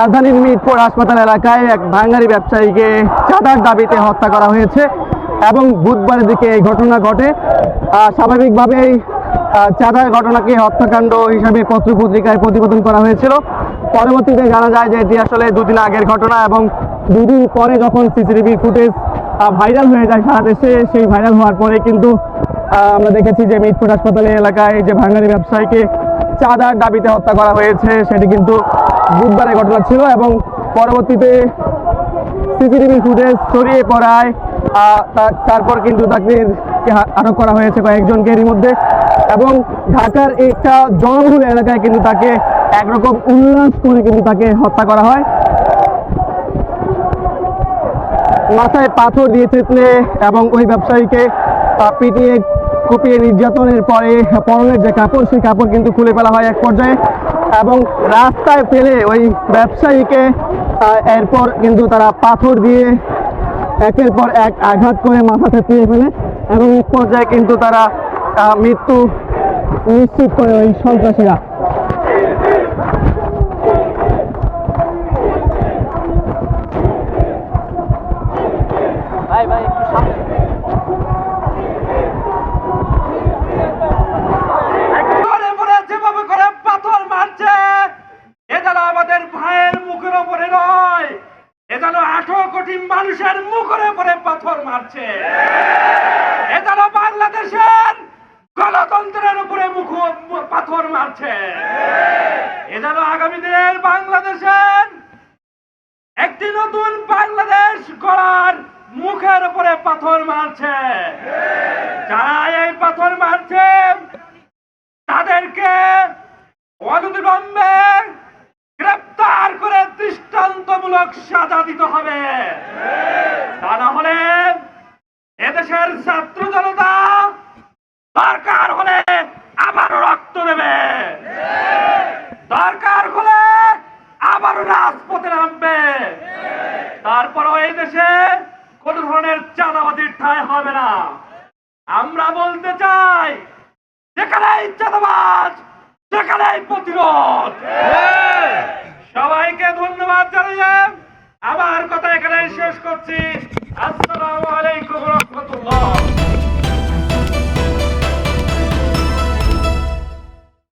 রাজধানীর মিরপুর হাসপাতাল এলাকায় এক বাঙালি ব্যবসায়ীকে চাঁদার দাবিতে হত্যা করা হয়েছে এবং বুধবারের দিকে এই ঘটনা ঘটে। স্বাভাবিকভাবেই চাঁদার ঘটনাকে হত্যাকাণ্ড হিসাবে পত্রপত্রিকায় প্রতিবেদন করা হয়েছিল। পরবর্তীতে জানা যায় যে এটি আসলে দুদিন আগের ঘটনা এবং দুদিন পরে যখন সিসিটিভি ফুটেজ ভাইরাল হয়ে যায় সারা দেশে, সেই ভাইরাল হওয়ার পরে কিন্তু আমরা দেখেছি যে মিরপুর হাসপাতালের এলাকায় যে বাঙালি ব্যবসায়ীকে চাঁদার দাবিতে হত্যা করা হয়েছে সেটি কিন্তু বুধবারের ঘটনা ছিল এবং পরবর্তীতে সিসিটিভি ফুটেজ ছড়িয়ে পড়ায় তারপর কিন্তু তাকে আটক করা হয়েছে কয়েকজনকে এরই মধ্যে এবং ঢাকার একটা জনবহুল এলাকায় কিন্তু তাকে একরকম উল্লাস করে কিন্তু তাকে হত্যা করা হয়। মাথায় পাথর দিয়ে থেতলে এবং ওই ব্যবসায়ীকে পিটিয়ে কুপিয়ে নির্যাতনের পরে পরনের যে কাপড় সেই কাপড় কিন্তু খুলে ফেলা হয় এক পর্যায়ে এবং রাস্তায় ফেলে ওই ব্যবসায়ীকে এরপর কিন্তু তারা পাথর দিয়ে একের পর এক আঘাত করে মাথা থেতলিয়ে ফেলে এবং এক পর্যায়ে কিন্তু তারা মৃত্যু নিশ্চিত করে ওই সন্ত্রাসীরা। মানুষের মুখের উপরে পাথর মারছে, এটা বাংলাদেশের গণতন্ত্রের উপরে পাথর মারছে, এটা আগামী দিনের বাংলাদেশের একটি নতুন বাংলাদেশ গড়ার মুখের উপরে পাথর মারছে। যারা এই পাথর মারছে তাদেরকে অনতিবিলম্বে গ্রেপ্তার করে দৃষ্টান্তমূলক সাজা দিতে হবে। তা না হলে এদেশের ছাত্র জনতা দরকার হলে আবারও রক্ত দেবে, দরকার হলে আবারও রাজপথে নামবে। তারপরও এই দেশে কোন ধরনের চাঁদাবাজির ঠাঁই হবে না। আমরা বলতে চাই যেখানেই চাঁদাবাজ সেখানেই প্রতিরোধ।